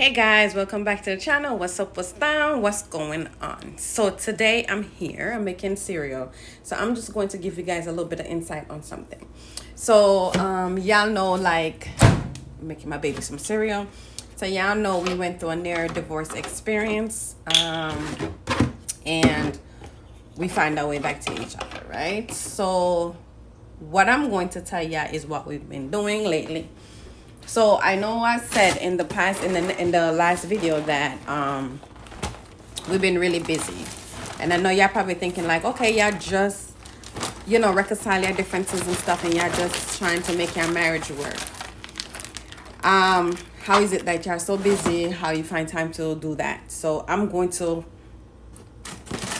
Hey guys, welcome back to the channel. What's up, what's down, what's going on? So today I'm here, I'm making cereal. So I'm just going to give you guys a little bit of insight on something. So y'all know, like, making my baby some cereal. So y'all know we went through a near divorce experience, and we find our way back to each other, right? So what I'm going to tell ya is what we've been doing lately. So I know I said in the past, in the last video, that we've been really busy, and I know y'all probably thinking like, okay, y'all just reconcile your differences and stuff, and y'all just trying to make your marriage work. How is it that y'all so busy? How you find time to do that? So I'm going to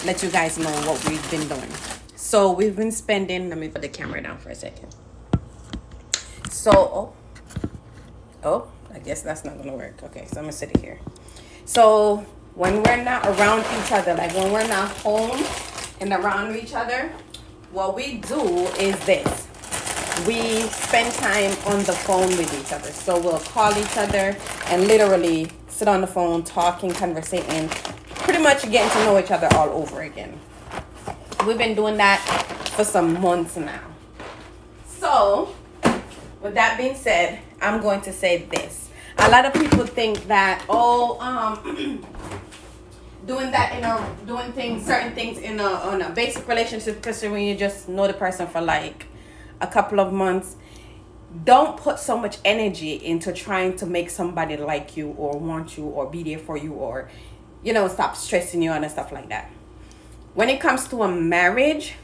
let you guys know what we've been doing. So we've been spending. Let me put the camera down for a second. So oh, I guess that's not gonna work. Okay, so I'm gonna sit here. So when we're not around each other, like when we're not home and around each other, what we do is this. We spend time on the phone with each other. So we'll call each other and literally sit on the phone, talking, conversating, pretty much getting to know each other all over again. We've been doing that for some months now. So with that being said, I'm going to say this. A lot of people think that, doing certain things in a basic relationship, especially when you just know the person for like a couple of months, don't put so much energy into trying to make somebody like you or want you or be there for you or, stop stressing you out and stuff like that. When it comes to a marriage,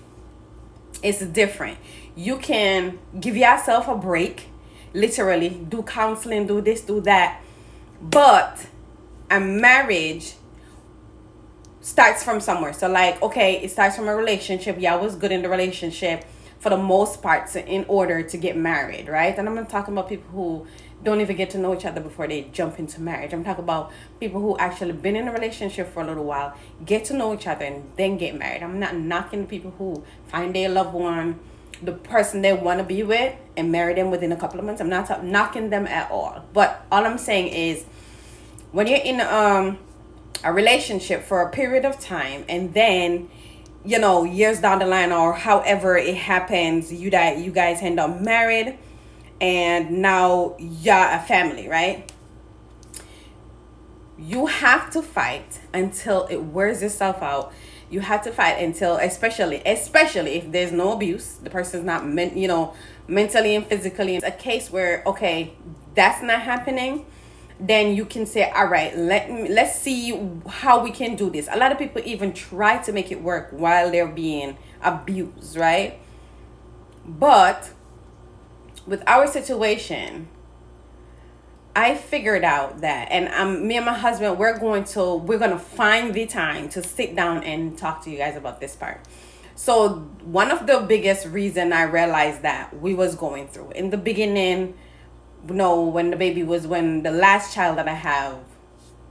it's different. You can give yourself a break, literally do counseling, do this, do that, but a marriage starts from somewhere. So like, okay, it starts from a relationship. Y'all was good in the relationship for the most part in order to get married, right? And I'm not talking about people who don't even get to know each other before they jump into marriage. I'm talking about people who actually been in a relationship for a little while, get to know each other, and then get married. I'm not knocking the people who find their loved one, the person they want to be with, and marry them within a couple of months. I'm not knocking them at all. But all I'm saying is, when you're in a relationship for a period of time, and then years down the line or however it happens, you guys end up married, and now you're a family, right? You have to fight until it wears itself out. You have to fight until, especially if there's no abuse, the person's not mentally and physically. It's a case where, okay, that's not happening. Then you can say, all right, let's see how we can do this. A lot of people even try to make it work while they're being abused, right? But with our situation, I figured out that, and me and my husband, we're gonna find the time to sit down and talk to you guys about this part. So one of the biggest reason I realized that we was going through in the beginning, when the last child that I have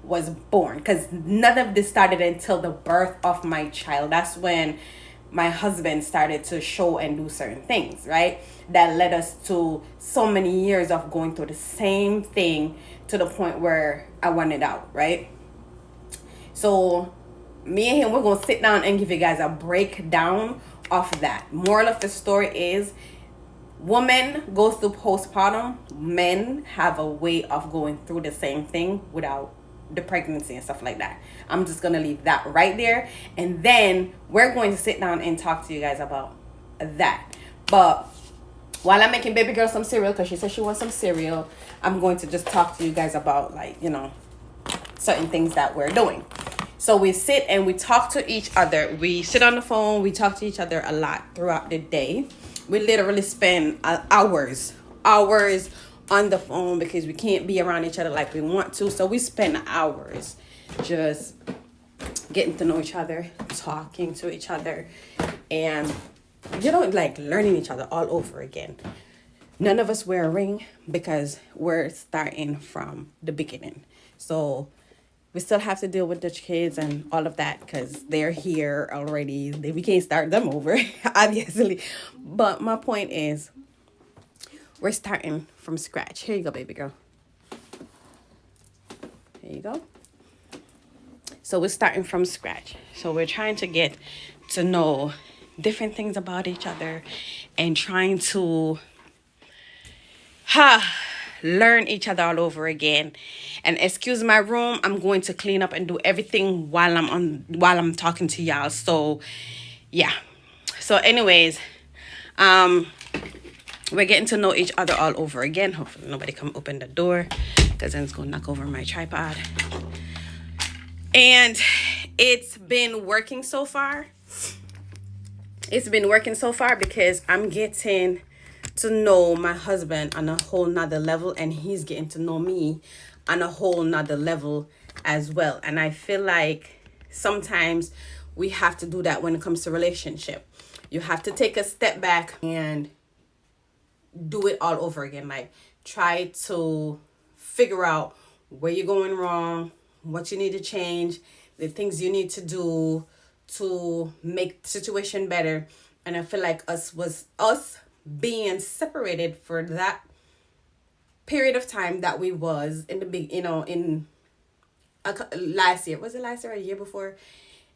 was born, because none of this started until the birth of my child. That's when my husband started to show and do certain things, right? That led us to so many years of going through the same thing to the point where I wanted out, right? So me and him, we're going to sit down and give you guys a breakdown of that. Moral of the story is, woman goes through postpartum. Men have a way of going through the same thing without the pregnancy and stuff like that. I'm just gonna leave that right there, and then we're going to sit down and talk to you guys about that. But while I'm making baby girl some cereal, because she said she wants some cereal, I'm going to just talk to you guys about, like, certain things that we're doing. So we sit and we talk to each other. We sit on the phone. We talk to each other a lot throughout the day. We literally spend hours on the phone because we can't be around each other like we want to. So we spend hours just getting to know each other, talking to each other, and like learning each other all over again. None of us wear a ring because we're starting from the beginning. So we still have to deal with the kids and all of that because they're here already. We can't start them over, obviously. But my point is, we're starting from scratch. Here you go, baby girl. There you go. So we're starting from scratch. So we're trying to get to know different things about each other and trying to learn each other all over again. And excuse my room, I'm going to clean up and do everything while I'm talking to y'all. So yeah. So anyways, um we're getting to know each other all over again. Hopefully nobody come open the door because then it's gonna knock over my tripod. And it's been working so far. It's been working so far because I'm getting to know my husband on a whole nother level, and he's getting to know me on a whole nother level as well. And I feel like sometimes we have to do that when it comes to relationship. You have to take a step back and do it all over again. Like, try to figure out where you're going wrong, what you need to change, the things you need to do to make the situation better. And I feel like us being separated for that period of time that we was in the big, in last year. Was it last year or a year before?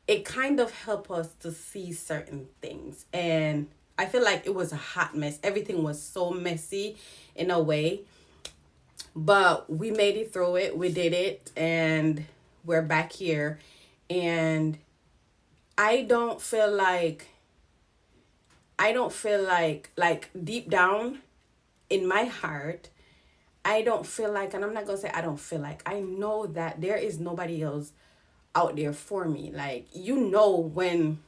It kind of helped us to see certain things. And I feel like it was a hot mess. Everything was so messy in a way. But we made it through it. We did it. And we're back here. And I don't feel like deep down in my heart, I don't feel like, and I'm not going to say I don't feel like, I know that there is nobody else out there for me. Like, when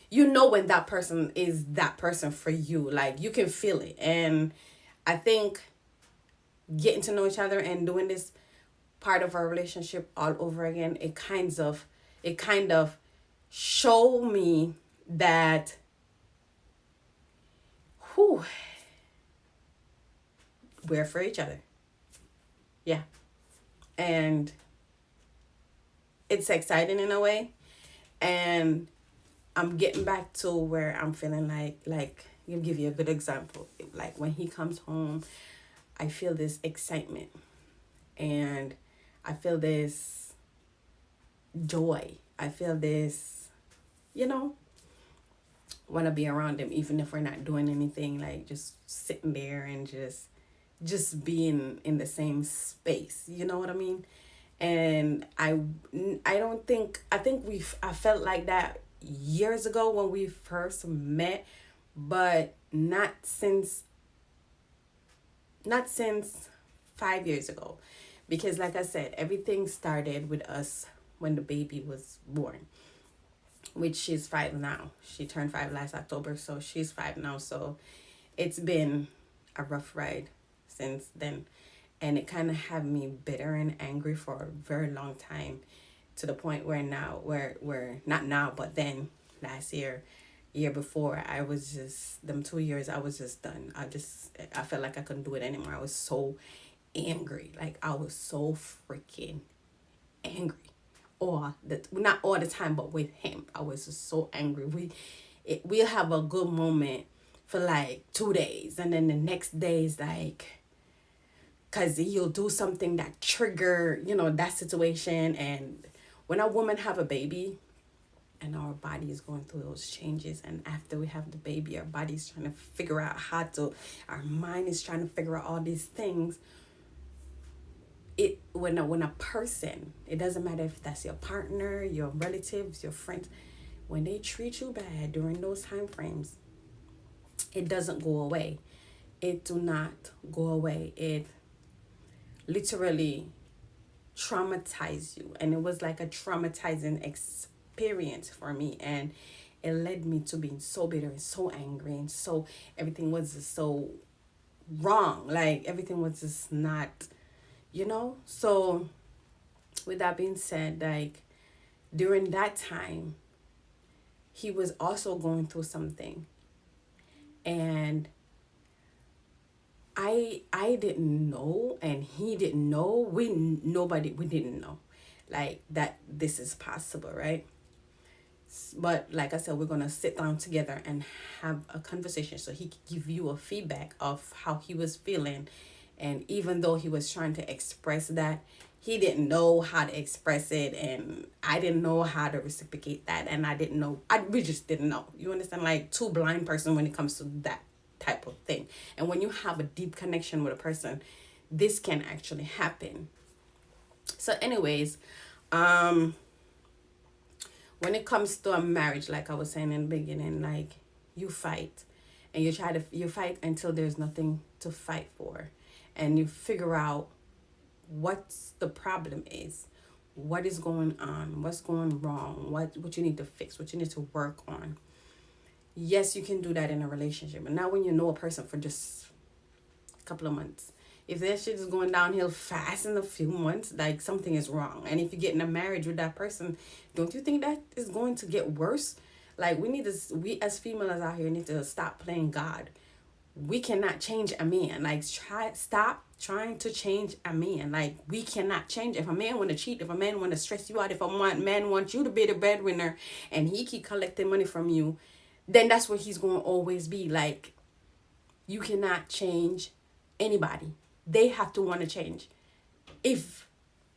that person is that person for you. Like, you can feel it. And I think getting to know each other and doing this part of our relationship all over again, it kind of show me that we're for each other. Yeah. And it's exciting in a way. And I'm getting back to where I'm feeling like I'll give you a good example. Like, when he comes home, I feel this excitement. And I feel this joy. I feel this, want to be around him, even if we're not doing anything, like just sitting there and just being in the same space. You know what I mean? And I felt like that years ago when we first met, but not since 5 years ago. Because like I said, everything started with us when the baby was born, which she's 5 now. She turned 5 last October, so she's 5 now. So it's been a rough ride since then. And it kind of had me bitter and angry for a very long time, to the point where now, where not now, but then last year before, I was just, them 2 years, I was just done. I felt like I couldn't do it anymore. I was so angry. Like, I was so freaking angry. Or that, not all the time, but with him, I was just so angry. We'll have a good moment for like 2 days, and then the next day is like, because he'll do something that trigger, that situation. And when a woman have a baby and our body is going through those changes, and after we have the baby, our body's trying to figure out our mind is trying to figure out all these things. When a person, it doesn't matter if that's your partner, your relatives, your friends, when they treat you bad during those time frames, it doesn't go away. It do not go away. It literally traumatize you. And it was like a traumatizing experience for me. And it led me to being so bitter and so angry, and so everything was just so wrong. Like, everything was just not, So with that being said, like, during that time, he was also going through something. And I didn't know, and he didn't know. We didn't know, like, that this is possible, right? But like I said, we're gonna sit down together and have a conversation, so he could give you a feedback of how he was feeling. And even though he was trying to express that, he didn't know how to express it, and I didn't know how to reciprocate that, and I didn't know. We just didn't know. You understand? Like two blind person when it comes to that type of thing. And when you have a deep connection with a person, this can actually happen. So, anyways, um, when it comes to a marriage, like I was saying in the beginning, like you fight, and you fight until there's nothing to fight for, and you figure out what's the problem is, what is going on, what's going wrong, what you need to fix, what you need to work on. Yes, you can do that in a relationship, but not when you know a person for just a couple of months. If that shit is going downhill fast in a few months, like something is wrong. And if you get in a marriage with that person, don't you think that is going to get worse? Like we as females out here need to stop playing God. We cannot change a man. Like stop trying to change a man. Like we cannot change. If a man want to cheat, if a man want to stress you out, if man wants you to be the breadwinner and he keep collecting money from you, then that's where he's going to always be. Like you cannot change anybody. They have to want to change if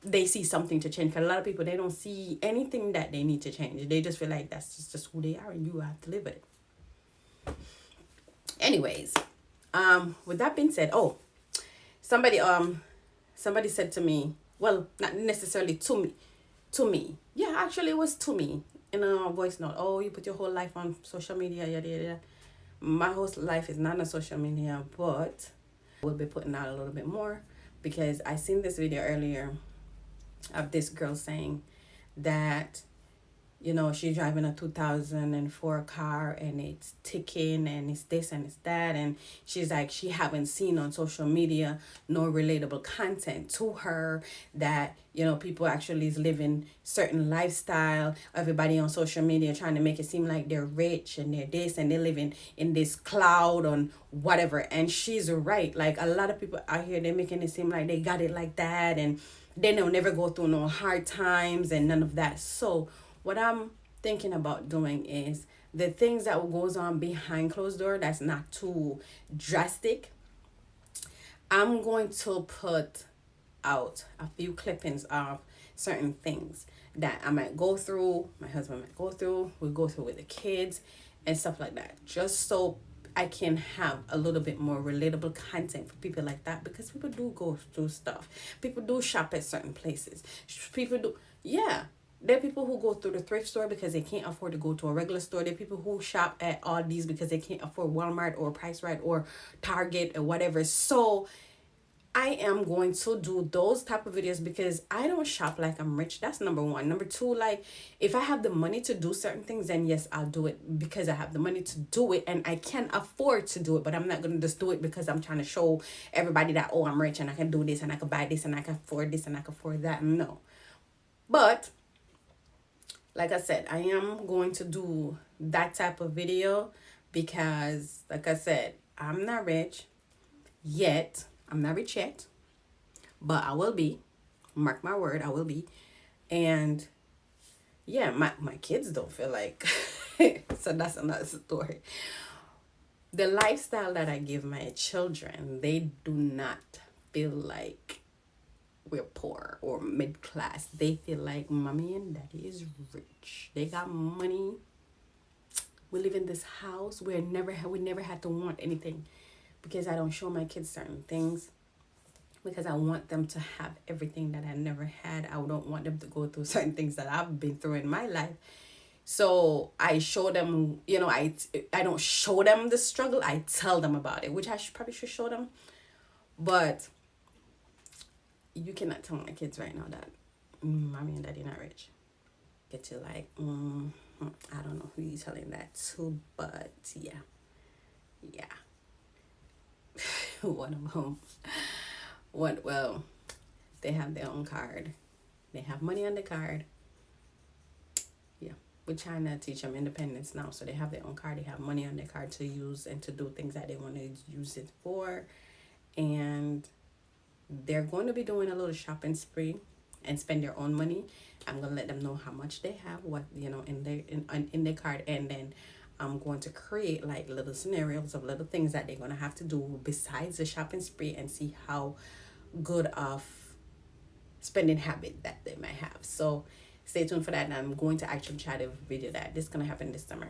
they see something to change. Because a lot of people, they don't see anything that they need to change. They just feel like that's just who they are and you have to live with it. Anyways, with that being said, somebody somebody said to me, well, not necessarily to me. Yeah, actually it was to me in a voice note. Oh, you put your whole life on social media, yada yada. My whole life is not on social media, but we'll be putting out a little bit more because I seen this video earlier of this girl saying that, you know, she's driving a 2004 car and it's ticking and it's this and it's that, and she's like, she haven't seen on social media no relatable content to her, that, you know, people actually is living certain lifestyle, everybody on social media trying to make it seem like they're rich and they're this and they're living in this cloud on whatever. And she's right. Like a lot of people out here, they're making it seem like they got it like that and then they'll never go through no hard times and none of that. So what I'm thinking about doing is the things that goes on behind closed door that's not too drastic. I'm going to put out a few clippings of certain things that I might go through, my husband might go through, we go through with the kids and stuff like that. Just so I can have a little bit more relatable content for people like that, because people do go through stuff. People do shop at certain places. People do, yeah. There are people who go through the thrift store because they can't afford to go to a regular store. There are people who shop at Aldi's because they can't afford Walmart or Price Right or Target or whatever. So I am going to do those type of videos because I don't shop like I'm rich. That's number one. Number two, like if I have the money to do certain things, then yes, I'll do it because I have the money to do it and I can afford to do it. But I'm not going to just do it because I'm trying to show everybody that, oh, I'm rich and I can do this and I can buy this and I can afford this and I can afford that. No. But like I said, I am going to do that type of video because, like I said, I'm not rich yet. I'm not rich yet, but I will be. Mark my word, I will be. And yeah, my kids don't feel like, so that's another story. The lifestyle that I give my children, they do not feel like we're poor or mid class. They feel like mommy and daddy is rich. They got money. We live in this house. We never had to want anything because I don't show my kids certain things because I want them to have everything that I never had. I don't want them to go through certain things that I've been through in my life. So I show them, you know, I don't show them the struggle. I tell them about it, which I probably should show them. But you cannot tell my kids right now that mommy and daddy not rich. Get you like, I don't know who you telling that to, but yeah. One of them, well, they have their own card. They have money on the card. Yeah, we're trying to teach them independence now, so they have their own card. They have money on their card to use and to do things that they want to use it for, and they're going to be doing a little shopping spree and spend their own money. I'm going to let them know how much they have, what, you know, in their card, and then I'm going to create like little scenarios of little things that they're going to have to do besides the shopping spree and see how good of spending habit that they might have. So stay tuned for that, and I'm going to actually try to video that. This is gonna happen this summer.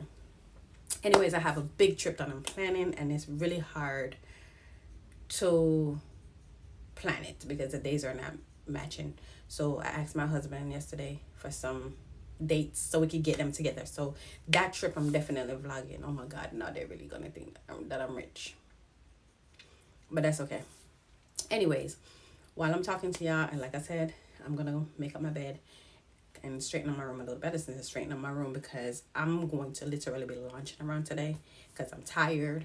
Anyways, I have a big trip that I'm planning, and it's really hard to plan it because the days are not matching. So I asked my husband yesterday for some dates so we could get them together. So that trip I'm definitely vlogging. Oh my god, now they're really gonna think that I'm rich, but that's okay. Anyways, while I'm talking to y'all, and like I said, I'm gonna make up my bed and straighten up my room a little better, since it's straighten up my room, because I'm going to literally be launching around today because I'm tired,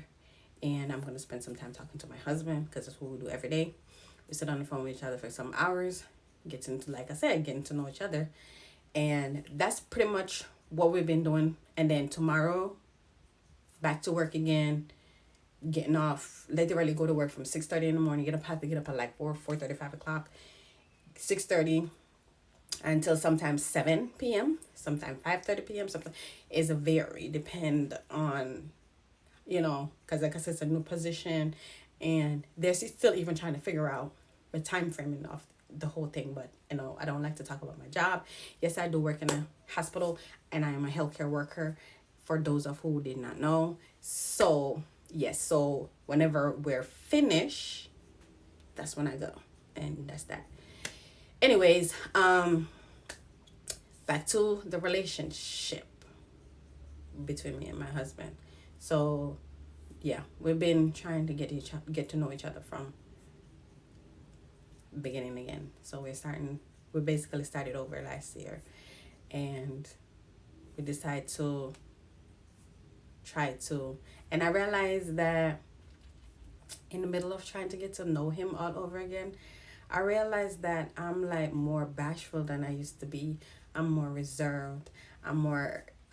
and I'm going to spend some time talking to my husband because that's what we do every day. We sit on the phone with each other for some hours, getting to, like I said, getting to know each other, and that's pretty much what we've been doing. And then tomorrow, back to work again, getting off, literally go to work from 6:30 in the morning, have to get up at like 4:30, 5 o'clock, 6:30 until sometimes 7 p.m., sometimes 5:30 p.m., something is a vary, depend on, because like I said, it's a new position, and they're still even trying to figure out the time framing of the whole thing. But I don't like to talk about my job. Yes, I do work in a hospital, and I am a healthcare worker, for those of who did not know. So yes, so whenever we're finished, that's when I go, and that's that. Anyways, back to the relationship between me and my husband. So yeah, we've been trying to get to know each other from beginning again. So we basically started over last year, and we decided to and I realized that in the middle of trying to get to know him all over again, I realized that I'm like more bashful than I used to be. I'm more reserved. And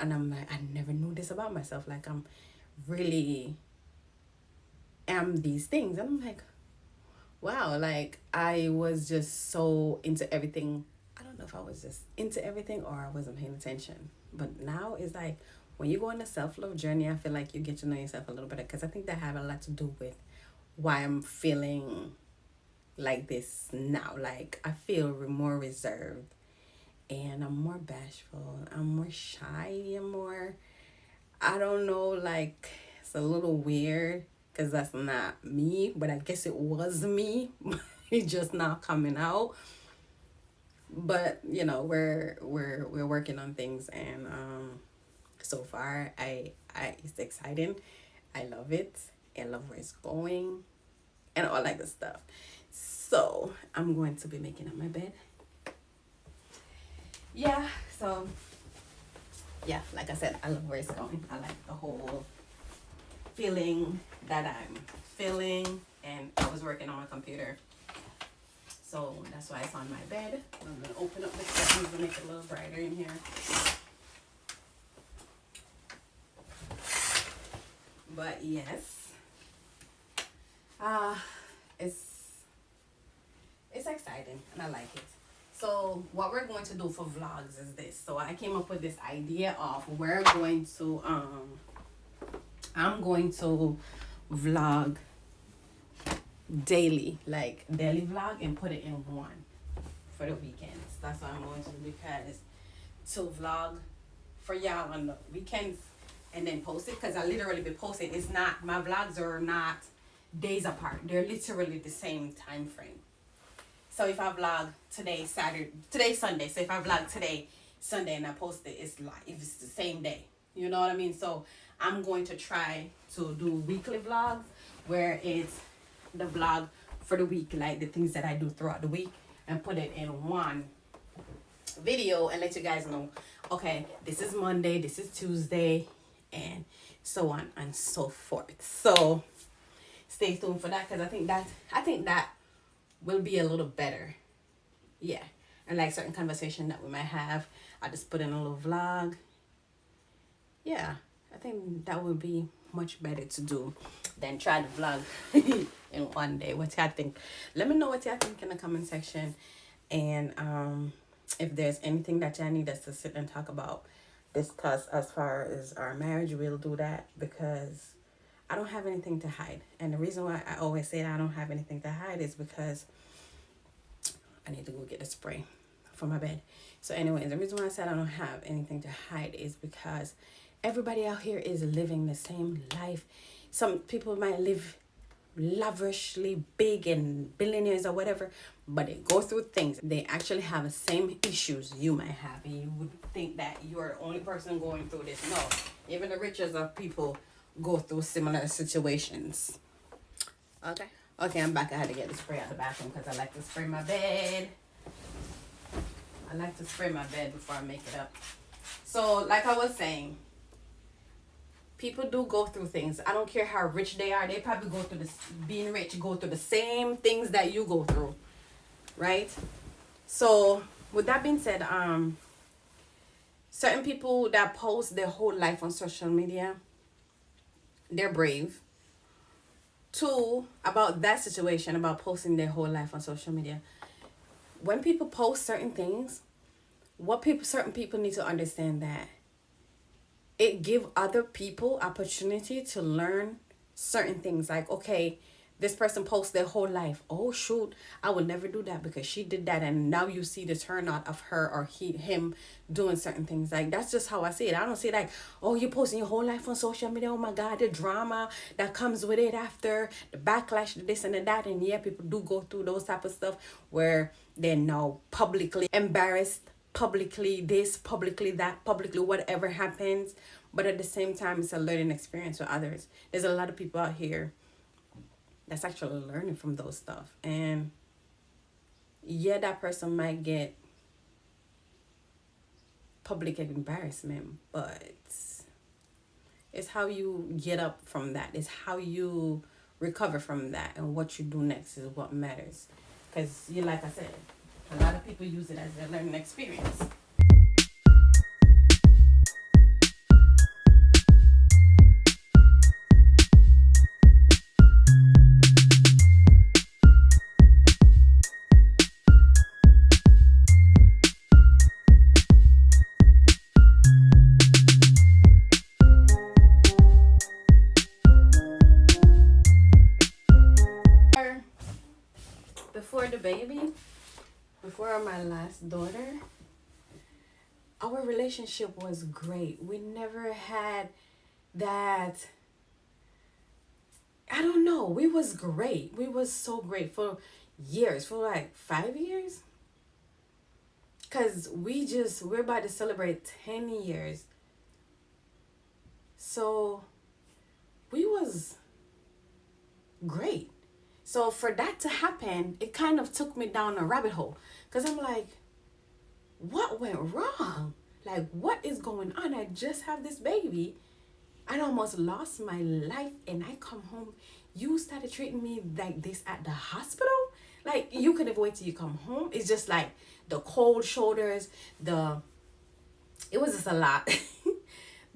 I'm like, I never knew this about myself. Like, I'm really am these things. And I'm like, wow, like I was just so into everything. I don't know if I was just into everything or I wasn't paying attention. But now it's like, when you go on a self-love journey, I feel like you get to know yourself a little better, because I think that had a lot to do with why I'm feeling like this now. Like, I feel more reserved, and I'm more bashful, I'm more shy, I'm more, I don't know, like, it's a little weird because that's not me, but I guess it was me. It's just not coming out. But we're working on things, and so far I it's exciting. I love it. I love where it's going and all that good stuff. So I'm going to be making up my bed. Yeah, so yeah, like I said, I love where it's going. I like the whole feeling that I'm feeling, and I was working on my computer, so that's why it's on my bed. I'm gonna open up the curtains to make it a little brighter in here. But yes, it's exciting and I like it. So what we're going to do for vlogs is this. So I came up with this idea of I'm going to vlog daily, like daily vlog, and put it in one for the weekends. That's what I'm going to do, because to vlog for y'all on the weekends and then post it, because I literally be posting. It's not, my vlogs are not days apart. They're literally the same time frame. So if I vlog today, today's Sunday. So if I vlog today, Sunday, and I post it, it's live. It's the same day. You know what I mean? So I'm going to try to do weekly vlogs where it's the vlog for the week, like the things that I do throughout the week, and put it in one video and let you guys know, okay, this is Monday, this is Tuesday, and so on and so forth. So stay tuned for that, because I think that will be a little better. Yeah. And like certain conversation that we might have, I just put in a little vlog. Yeah, I think that would be much better to do than try to vlog in one day. What y'all think? Let me know what y'all think in the comment section. And if there's anything that y'all need us to sit and talk about, discuss as far as our marriage, we'll do that, because I don't have anything to hide. And the reason why I always say I don't have anything to hide is because I need to go get the spray for my bed. So anyways, the reason why I said I don't have anything to hide is because everybody out here is living the same life. Some people might live lavishly big and billionaires or whatever, but they go through things. They actually have the same issues you might have, and you would think that you're the only person going through this. No, even the richest of people go through similar situations. Okay, I'm back. I had to get the spray out of the bathroom because I like to spray my bed. I like to spray my bed before I make it up. So like I was saying, people do go through things. I don't care how rich they are. They probably go through this, being rich, go through the same things that you go through, right? So with that being said, certain people that post their whole life on social media, they're brave. Two, about that situation, about posting their whole life on social media. When people post certain things, certain people need to understand that it give other people opportunity to learn certain things. Like, okay, this person posts their whole life. Oh shoot, I would never do that because she did that, and now you see the turnout of her or him doing certain things. Like, that's just how I see it. I don't see like, oh, you're posting your whole life on social media. Oh my God, the drama that comes with it after the backlash, this and that. And yeah, people do go through those type of stuff where they're now publicly embarrassed, publicly this, publicly that, publicly whatever happens. But at the same time, it's a learning experience for others. There's a lot of people out here that's actually learning from those stuff. And yeah, that person might get public embarrassment, but it's how you get up from that. It's how you recover from that, and what you do next is what matters. Because like I said, a lot of people use it as their learning experience. Before the baby, before my last daughter, our relationship was great. We never had that. I don't know. We was great. We was so great for years, for like 5 years. Cause we're about to celebrate 10 years. So we was great. So for that to happen, it kind of took me down a rabbit hole. Because I'm like, what went wrong? Like, what is going on? I just have this baby. I almost lost my life, and I come home. You started treating me like this at the hospital? Like, you couldn't wait till you come home. It's just like the cold shoulders, it was just a lot.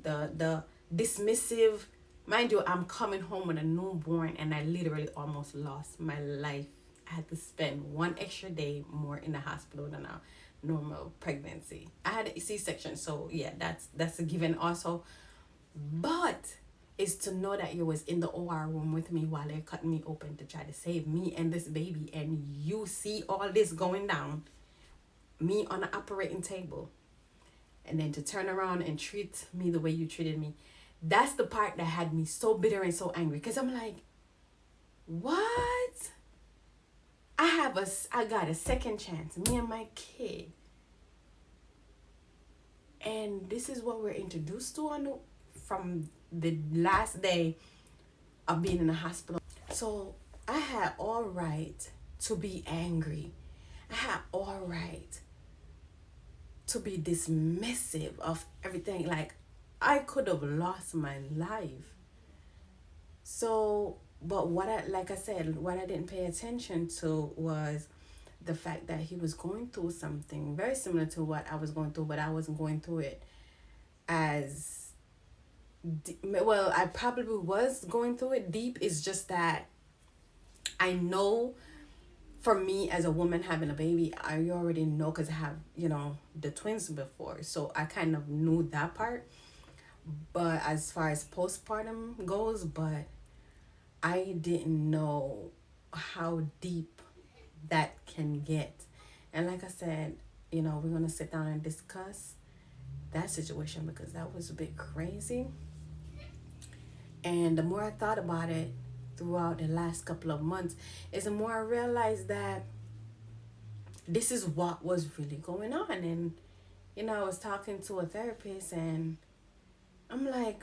the dismissive. Mind you, I'm coming home with a newborn, and I literally almost lost my life. I had to spend one extra day more in the hospital than a normal pregnancy. I had a C-section, so yeah, that's a given also. But it's to know that you was in the OR room with me while they're cutting me open to try to save me and this baby, and you see all this going down, me on the operating table, and then to turn around and treat me the way you treated me. That's the part that had me so bitter and so angry, because I'm like, what? I got a second chance, me and my kid, and this is what we're introduced to from the last day of being in the hospital. So I had all right to be angry. I had all right to be dismissive of everything. Like, I could have lost my life. So, but what I didn't pay attention to was the fact that he was going through something very similar to what I was going through, but I wasn't going through it as well. I probably was going through it deep. It's just that I know, for me as a woman having a baby, I already know, because I have, the twins before. So I kind of knew that part. But as far as postpartum goes, but I didn't know how deep that can get. And like I said, we're gonna sit down and discuss that situation because that was a bit crazy. And the more I thought about it throughout the last couple of months, is the more I realized that this is what was really going on. And I was talking to a therapist, and I'm like,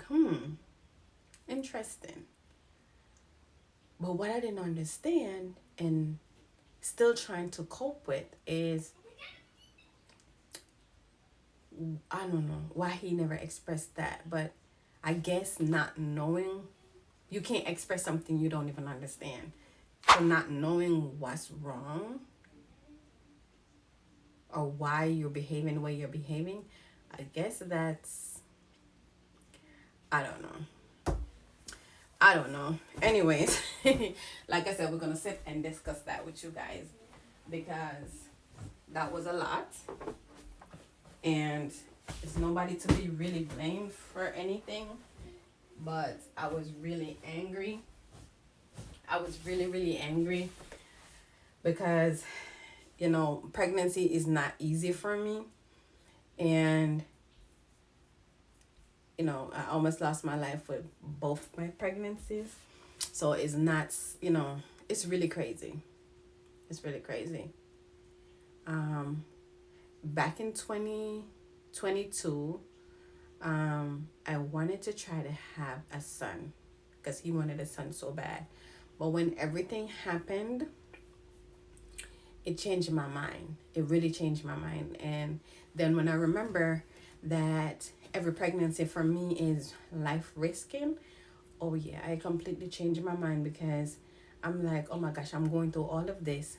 interesting. But what I didn't understand and still trying to cope with is, I don't know why he never expressed that, but I guess not knowing, you can't express something you don't even understand. So not knowing what's wrong or why you're behaving the way you're behaving, I guess that's, I don't know. I don't know. Anyways, like I said, we're gonna sit and discuss that with you guys because that was a lot, and it's nobody to be really blamed for anything. But I was really angry. I was really, really angry because pregnancy is not easy for me, and I almost lost my life with both my pregnancies. So it's not, it's really crazy. It's really crazy. Back in 2022, I wanted to try to have a son because he wanted a son so bad. But when everything happened, it changed my mind. It really changed my mind. And then when I remember that every pregnancy for me is life risking, oh yeah, I completely changed my mind because I'm like, oh my gosh, I'm going through all of this.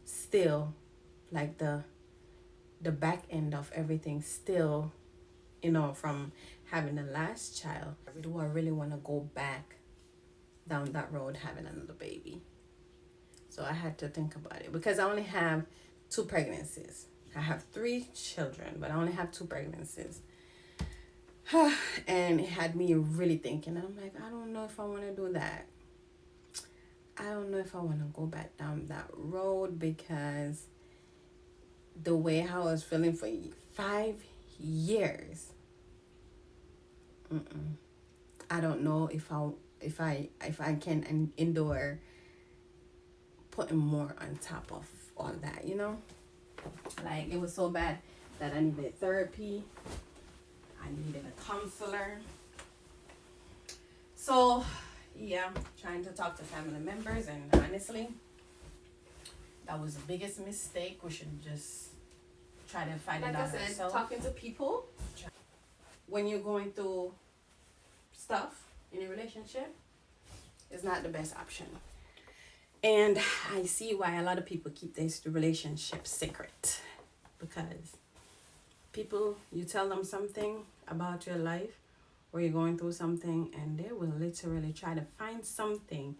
Still, like the back end of everything still, from having the last child, do I really want to go back down that road having another baby? So I had to think about it because I only have 2 pregnancies. I have 3 children, but I only have 2 pregnancies. And it had me really thinking. And I'm like, I don't know if I want to do that. I don't know if I want to go back down that road because the way how I was feeling for 5 years. I don't know if I can endure putting more on top of all that, Like, it was so bad that I needed therapy. I needed a counselor. So, yeah, trying to talk to family members, and honestly, that was the biggest mistake. We should just try to find it out ourselves. Talking to people when you're going through stuff in a relationship is not the best option. And I see why a lot of people keep this relationship secret, because people, you tell them something about your life or you're going through something, and they will literally try to find something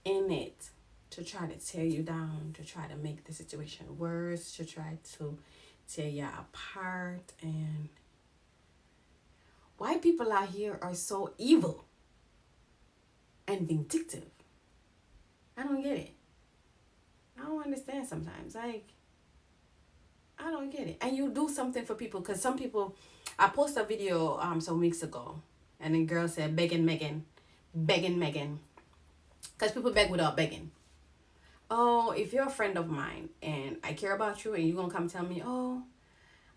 in it to try to tear you down, to try to make the situation worse, to try to tear you apart. And why people out here are so evil and vindictive, I don't get it. I don't understand sometimes. Like, I don't get it. And you do something for people, because some people, I posted a video some weeks ago, and the girl said, begging Megan. Because people beg without begging. Oh, if you're a friend of mine and I care about you and you're going to come tell me, oh,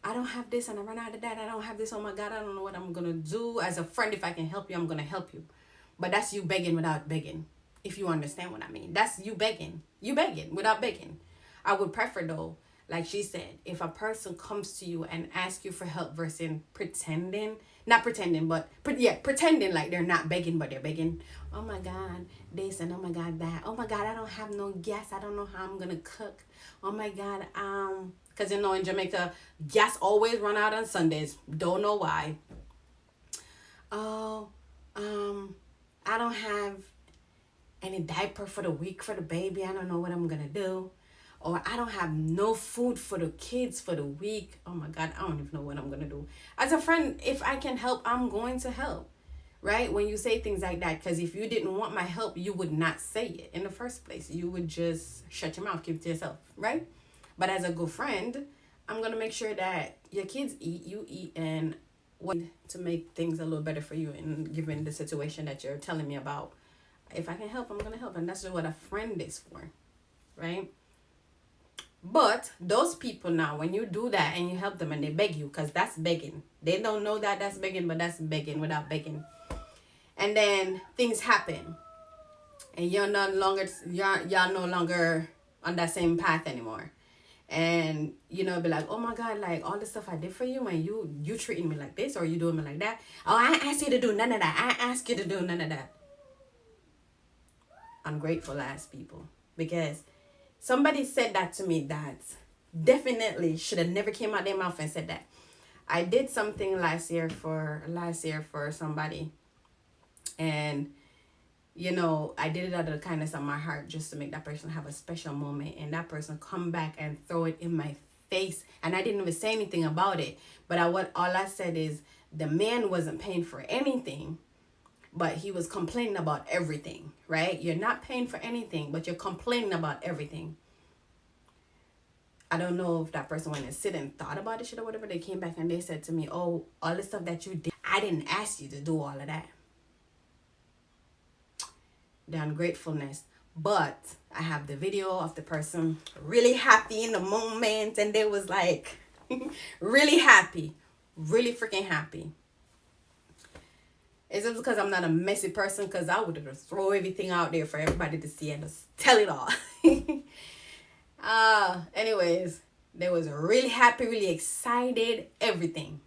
I don't have this and I run out of that, I don't have this, oh my God, I don't know what I'm going to do. As a friend, if I can help you, I'm going to help you. But that's you begging without begging, if you understand what I mean. That's you begging. You begging without begging. I would prefer, though, like she said, if a person comes to you and asks you for help versus pretending, not pretending, but pretending like they're not begging, but they're begging. Oh my God, this, and oh my God, that. Oh my God, I don't have no gas. I don't know how I'm gonna cook. Oh my God, because in Jamaica, gas always run out on Sundays. Don't know why. Oh, I don't have any diaper for the week for the baby. I don't know what I'm gonna do. Or I don't have no food for the kids for the week. Oh my God, I don't even know what I'm going to do. As a friend, if I can help, I'm going to help. Right? When you say things like that, because if you didn't want my help, you would not say it in the first place. You would just shut your mouth, keep it to yourself. Right? But as a good friend, I'm gonna make sure that your kids eat, you eat, and what to make things a little better for you. And given the situation that you're telling me about, if I can help, I'm gonna help, and that's what a friend is for, right? But those people now, when you do that and you help them and they beg you, because that's begging. They don't know that that's begging, but that's begging without begging. And then things happen, and y'all no longer on that same path anymore. And be like, oh my God, like all the stuff I did for you, and you treating me like this, or you doing me like that. Oh, I ain't asked you to do none of that. I asked you to do none of that. Ungrateful ass people. Because somebody said that to me that definitely should have never came out their mouth and said that. I did something last year for somebody, and I did it out of the kindness of my heart just to make that person have a special moment, and that person come back and throw it in my face, and I didn't even say anything about it. But all I said is the man wasn't paying for anything, but he was complaining about everything, right? You're not paying for anything, but you're complaining about everything. I don't know if that person went and sit and thought about this shit or whatever. They came back and they said to me, oh, all the stuff that you did, I didn't ask you to do all of that. The ungratefulness. But I have the video of the person really happy in the moment, and they was like really happy, really freaking happy. Is it because I'm not a messy person? Because I would just throw everything out there for everybody to see and just tell it all. Anyways, they was really happy, really excited, everything.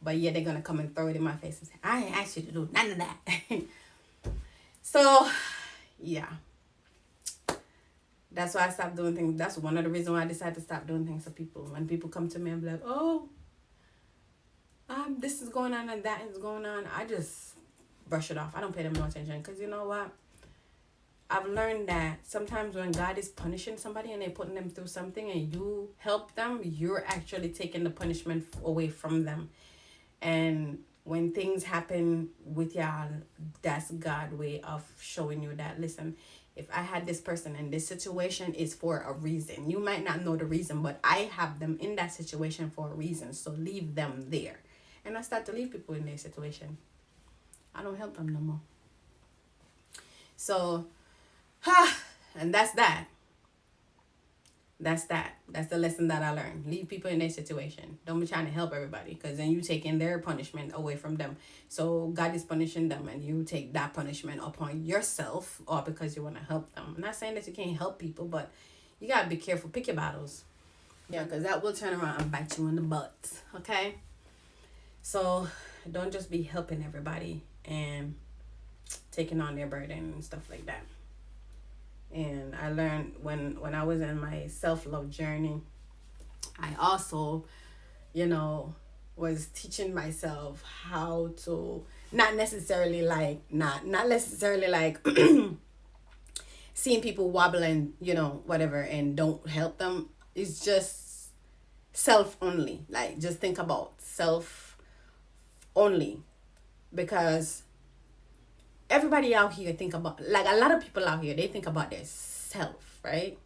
But yeah, they're gonna come and throw it in my face and say, I ain't asked you to do none of that. So yeah, that's why I stopped doing things. That's one of the reasons why I decided to stop doing things for people. When people come to me and be like, oh, this is going on and that is going on, I just brush it off. I don't pay them no attention, because you know what? I've learned that sometimes when God is punishing somebody and they're putting them through something and you help them, you're actually taking the punishment away from them. And when things happen with y'all, that's God's way of showing you that, listen, if I had this person in this situation, is for a reason. You might not know the reason, but I have them in that situation for a reason. So leave them there. And I start to leave people in their situation. I don't help them no more. So, and that's that. That's the lesson that I learned. Leave people in their situation. Don't be trying to help everybody, because then you taking their punishment away from them. So God is punishing them, and you take that punishment upon yourself, or because you want to help them. I'm not saying that you can't help people, but you got to be careful. Pick your battles. Yeah, because that will turn around and bite you in the butt. Okay? So don't just be helping everybody and taking on their burden and stuff like that. And I learned when I was in my self-love journey, I also, was teaching myself how to not necessarily like seeing people wobbling, whatever, and don't help them. It's just self only. Like, just think about self only, because everybody out here think about, like, a lot of people out here, they think about their self, right?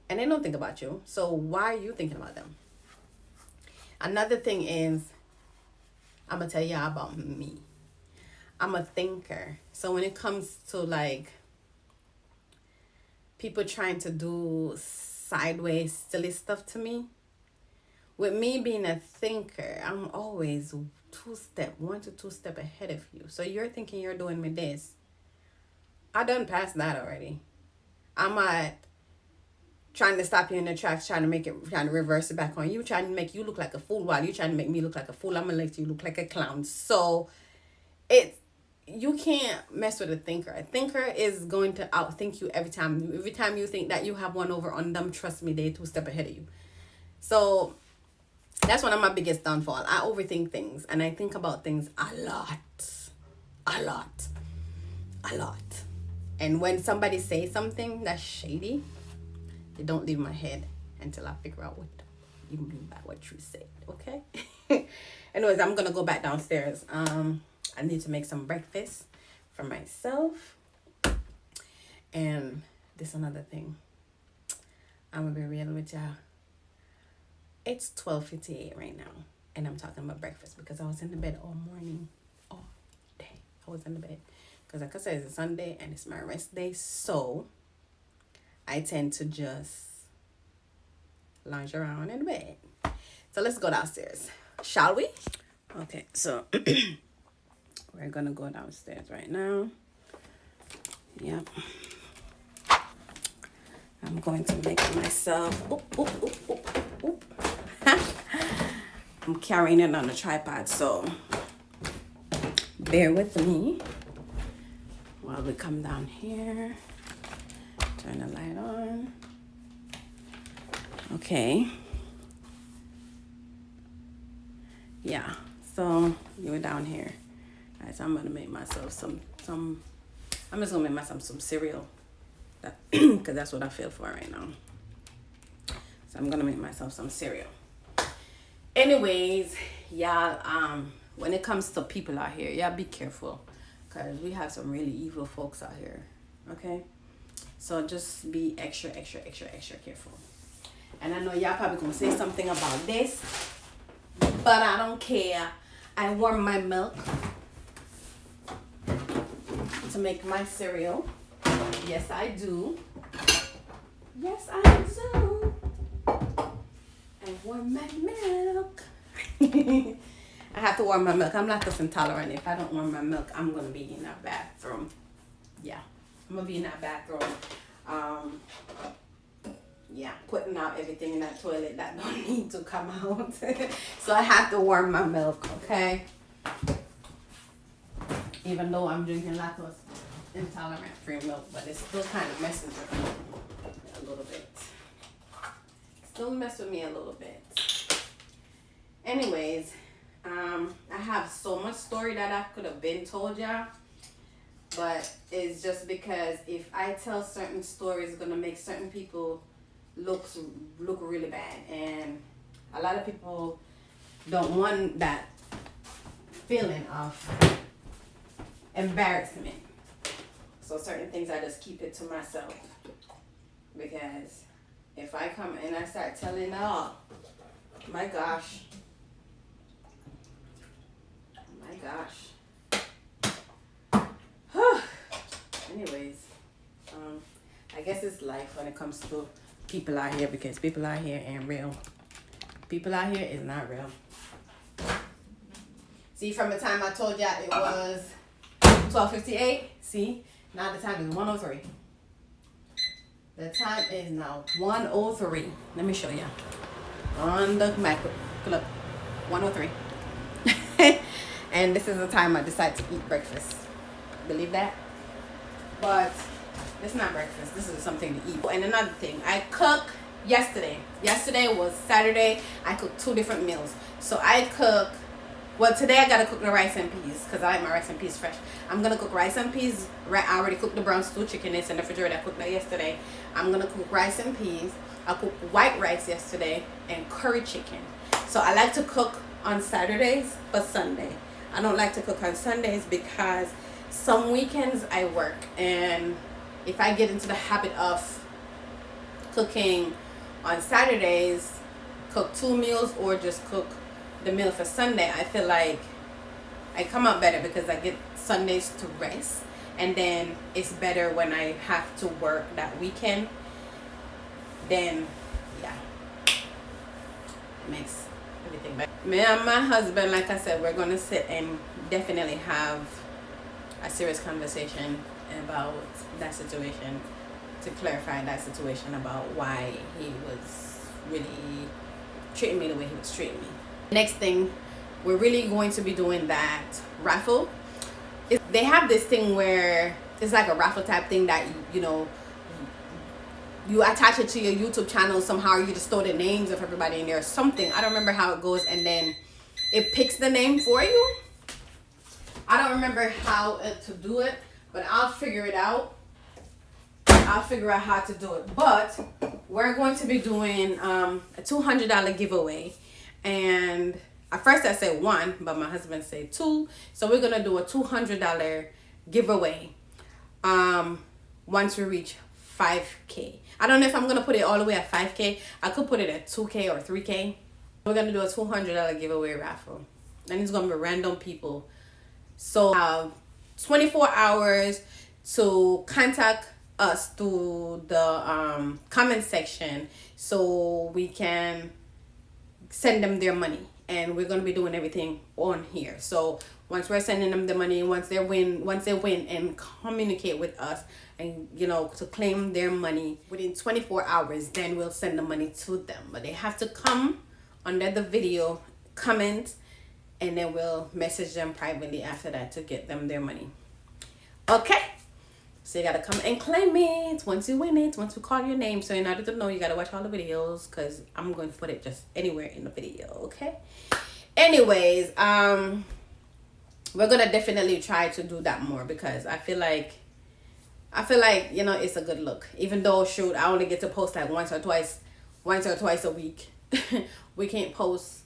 And they don't think about you. So why are you thinking about them? Another thing is, I'm gonna tell y'all about me. I'm a thinker. So when it comes to like people trying to do sideways silly stuff to me, with me being a thinker, I'm always 1 to 2 steps ahead of you. So you're thinking you're doing me this. I done past that already. I'm not trying to stop you in the tracks, trying to reverse it back on you, trying to make you look like a fool while you trying to make me look like a fool. I'm gonna let you look like a clown. So you can't mess with a thinker. A thinker is going to outthink you every time. Every time you think that you have one over on them, trust me, they're 2 steps ahead of you. So that's one of my biggest downfall. I overthink things, and I think about things a lot. And when somebody says something that's shady, it don't leave my head until I figure out what you mean by what you said. Okay. Anyways, I'm gonna go back downstairs. I need to make some breakfast for myself. And this another thing. I'm gonna be real with y'all. It's 12:58 right now, and I'm talking about breakfast because I was in the bed all morning, all day. I was in the bed because, like I said, it's a Sunday and it's my rest day, so I tend to just lounge around in the bed. So let's go downstairs, shall we? Okay, so we're gonna go downstairs right now. Yep. I'm going to make myself. Oop. I'm carrying it on the tripod, so bear with me while we come down here. Turn the light on. Okay. Yeah. So you're down here. All right, so I'm gonna make myself some. I'm just gonna make myself some cereal, because that's what I feel for right now. So I'm gonna make myself some cereal. Anyways, y'all, when it comes to people out here, y'all be careful, because we have some really evil folks out here. Okay, so just be extra careful. And I know y'all probably gonna say something about this, but I don't care. I warm my milk to make my cereal. Yes, I do. Yes, I do. I warm my milk. I have to warm my milk. I'm lactose intolerant. If I don't warm my milk, I'm gonna be in that bathroom. Yeah, I'm gonna be in that bathroom. Yeah, putting out everything in that toilet that don't need to come out. So I have to warm my milk, okay? Even though I'm drinking lactose intolerant free milk, but it still kind of messes with me a little bit. Still mess with me a little bit. Anyways, I have so much story that I could have been told y'all, but it's just because if I tell certain stories, it's gonna make certain people look really bad, and a lot of people don't want that feeling of embarrassment. So certain things I just keep it to myself, because if I come and I start telling, oh my gosh, anyways, I guess it's life when it comes to people out here, because people out here ain't real. People out here is not real. See, from the time I told y'all it was 12:58, see, now the time is 1:03. The time is now 1:03. Let me show you on the macro. Look, 1:03. And this is the time I decide to eat breakfast. Believe that? But it's not breakfast. This is something to eat. And another thing, I cooked yesterday. Yesterday was Saturday. I cooked 2 different meals. So I cook. Well, today I gotta cook the rice and peas because I like my rice and peas fresh. I'm gonna cook rice and peas. I already cooked the brown stew chicken. It's in the refrigerator. I cooked that yesterday. I'm gonna cook rice and peas. I cooked white rice yesterday and curry chicken. So I like to cook on Saturdays for Sunday. I don't like to cook on Sundays because some weekends I work, and if I get into the habit of cooking on Saturdays, cook 2 meals or just cook the meal for Sunday, I feel like I come out better because I get Sundays to rest, and then it's better when I have to work that weekend. Then yeah, it makes everything better. Me and my husband, like I said, we're gonna sit and definitely have a serious conversation about that situation, to clarify that situation about why he was really treating me the way he was treating me. Next thing, we're really going to be doing that raffle. They have this thing where it's like a raffle type thing that you attach it to your YouTube channel somehow. You just throw the names of everybody in there or something. I don't remember how it goes, and then it picks the name for you. I don't remember how to do it, but I'll figure it out. I'll figure out how to do it. But we're going to be doing a $200 giveaway. And at first I said 1, but my husband said 2. So we're going to do a $200 giveaway once we reach 5K. I don't know if I'm gonna put it all the way at 5K. I could put it at 2K or 3K. We're gonna do a $200 giveaway raffle, and it's gonna be random people. So have 24 hours to contact us through the comment section so we can send them their money, and we're going to be doing everything on here. So once we're sending them the money, once they win and communicate with us, and to claim their money within 24 hours, then we'll send the money to them. But they have to come under the video, comment, and then we'll message them privately after that to get them their money. Okay, so you gotta come and claim it once you win it, once we call your name. So in order to know, you gotta watch all the videos, because I'm going to put it just anywhere in the video. Okay, anyways, we're gonna definitely try to do that more, because I feel like it's a good look. Even though, shoot, I only get to post like once or twice a week. We can't post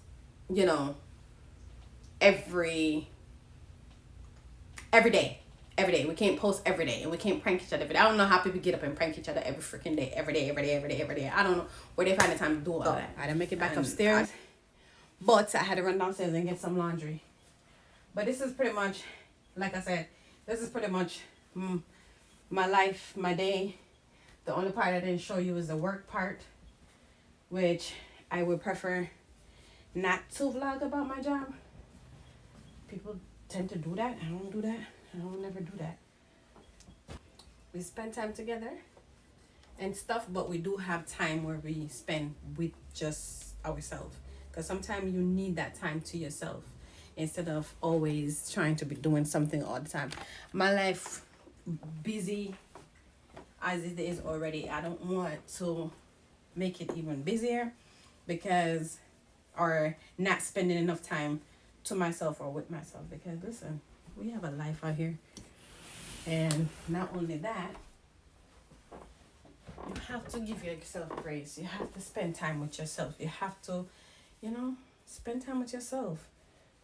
every day. We can't post every day, and we can't prank each other. But I don't know how people get up and prank each other every freaking day, every day. I don't know where they find the time to do all that. I didn't make it back upstairs, but I had to run downstairs and get some laundry. But this is pretty much, like I said, this is pretty much my life, my day. The only part I didn't show you is the work part, which I would prefer not to vlog about my job. People tend to do that. I don't do that. I don't never do that. We spend time together and stuff, but we do have time where we spend with just ourselves, because sometimes you need that time to yourself instead of always trying to be doing something all the time. My life busy as it is already. I don't want to make it even busier, or not spending enough time to myself or with myself, because listen, we have a life out here. And not only that, you have to give yourself grace. You have to spend time with yourself. You have to, spend time with yourself.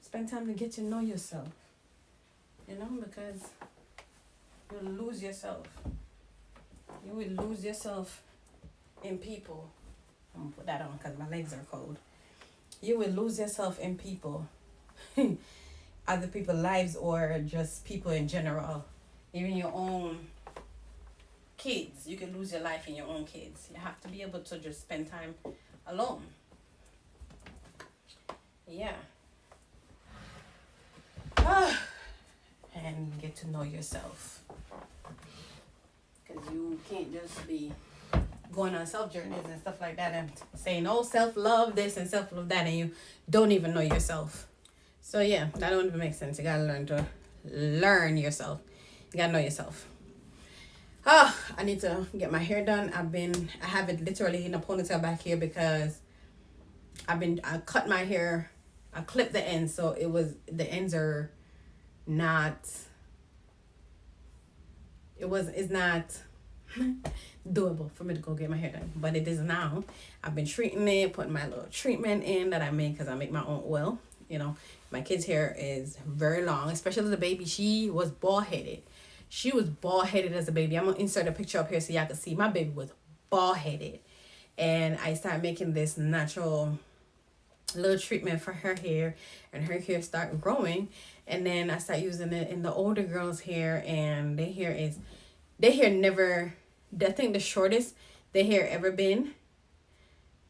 Spend time to get to know yourself. Because you'll lose yourself. You will lose yourself in people. I'm gonna put that on because my legs are cold. You will lose yourself in people. Other people's lives, or just people in general. Even your own kids. You can lose your life in your own kids. You have to be able to just spend time alone. Yeah. And get to know yourself. Because you can't just be going on self journeys and stuff like that and saying, oh, self-love this and self-love that, and you don't even know yourself. So yeah, that don't even make sense. You gotta learn yourself. You gotta know yourself. I need to get my hair done. I have it literally in a ponytail back here because I cut my hair. I clipped the ends, so the ends are not. It's not doable for me to go get my hair done, but it is now. I've been treating it, putting my little treatment in that I make because I make my own oil. My kid's hair is very long, especially the baby. She was bald-headed. She was bald-headed as a baby. I'm going to insert a picture up here so y'all can see. My baby was bald-headed. And I started making this natural little treatment for her hair. And her hair started growing. And then I started using it in the older girls' hair. And their hair never, I think the shortest their hair ever been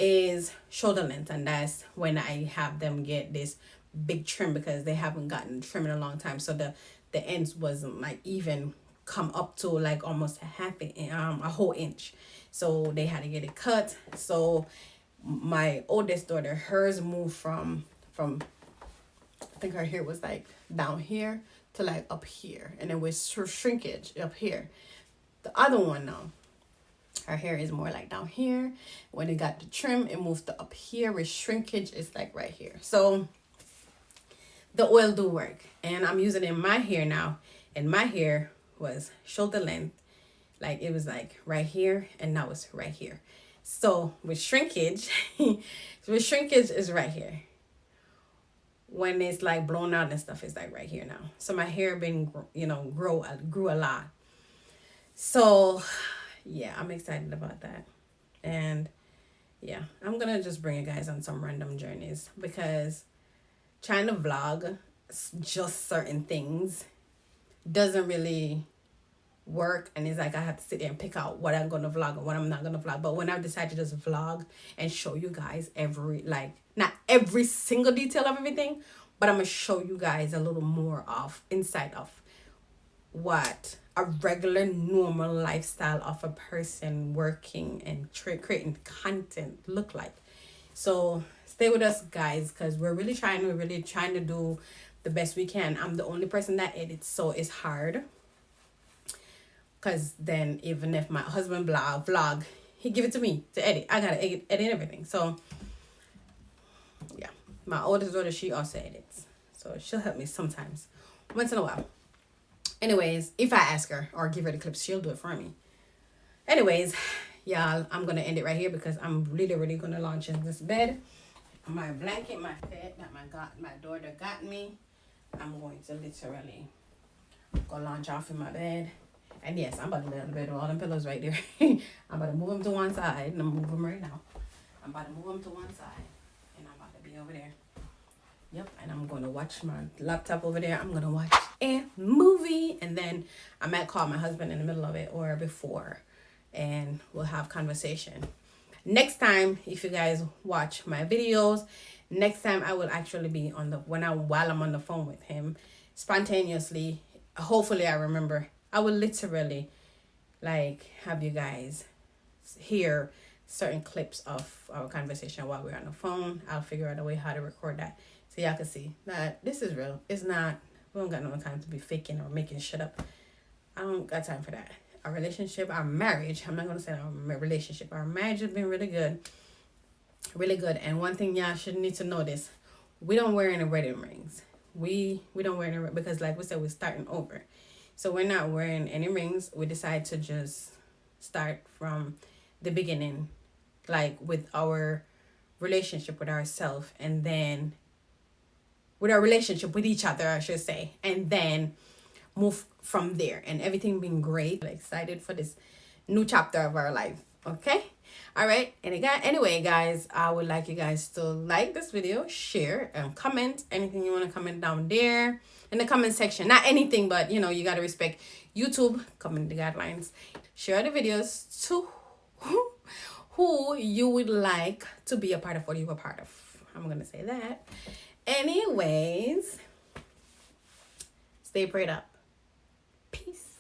is shoulder length. And that's when I have them get this big trim, because they haven't gotten trim in a long time. So the ends wasn't like even come up to like almost a whole inch. So they had to get it cut. So my oldest daughter, hers moved from I think her hair was like down here to like up here, and it was shrinkage up here. The other one now, her hair is more like down here. When it got the trim, it moved to up here. With shrinkage, it's like right here. So the oil do work, and I'm using it in my hair now, and my hair was shoulder length, like it was like right here, and now it's right here. So with shrinkage is right here. When it's like blown out and stuff, it's like right here now. So my hair grew a lot. So yeah, I'm excited about that. And yeah, I'm gonna just bring you guys on some random journeys, because trying to vlog just certain things doesn't really work, and it's like I have to sit there and pick out what I'm gonna vlog and what I'm not gonna vlog. But when I decide to just vlog and show you guys every, like, not every single detail of everything, but I'm gonna show you guys a little more of insight of what a regular normal lifestyle of a person working and creating content look like. So stay with us, guys, because we're really trying to do the best we can. I'm the only person that edits, so it's hard, because then even if my husband vlog, he give it to me to edit. I gotta edit everything. So yeah, my oldest daughter, she also edits, so she'll help me sometimes, once in a while. Anyways, if I ask her or give her the clips, she'll do it for me. Anyways, y'all, I'm gonna end it right here, because I'm really gonna launch in this bed. My blanket, my bed that my daughter got me, I'm going to literally go launch off in my bed. And yes, I'm about to lay on the bed with all them pillows right there. I'm about to move them to one side, and I'm gonna move them right now. I'm about to move them to one side, and I'm about to be over there. Yep, and I'm going to watch my laptop over there. I'm going to watch a movie, and then I might call my husband in the middle of it or before, and we'll have conversation. Next time, if you guys watch my videos, next time I will actually be on the, while I'm on the phone with him, spontaneously, hopefully I remember, I will literally like have you guys hear certain clips of our conversation while we're on the phone. I'll figure out a way how to record that, so y'all can see that this is real. It's not, we don't got no time to be faking or making shit up. I don't got time for that. Our relationship, our marriage, I'm not going to say our relationship, our marriage has been really good. Really good. And one thing y'all should need to know this, we don't wear any wedding rings. We don't wear any, because like we said, we're starting over. So we're not wearing any rings. We decide to just start from the beginning, like with our relationship with ourselves, and then with our relationship with each other, I should say, and then move from there, and everything being great. I'm excited for this new chapter of our life. Okay, all right. And again, anyway, guys, I would like you guys to like this video, share, and comment anything you want to comment down there in the comment section. Not anything, but you know, you got to respect YouTube community guidelines. Share the videos to who you would like to be a part of what you were part of. I'm gonna say that. Anyways, stay prayed up. Peace.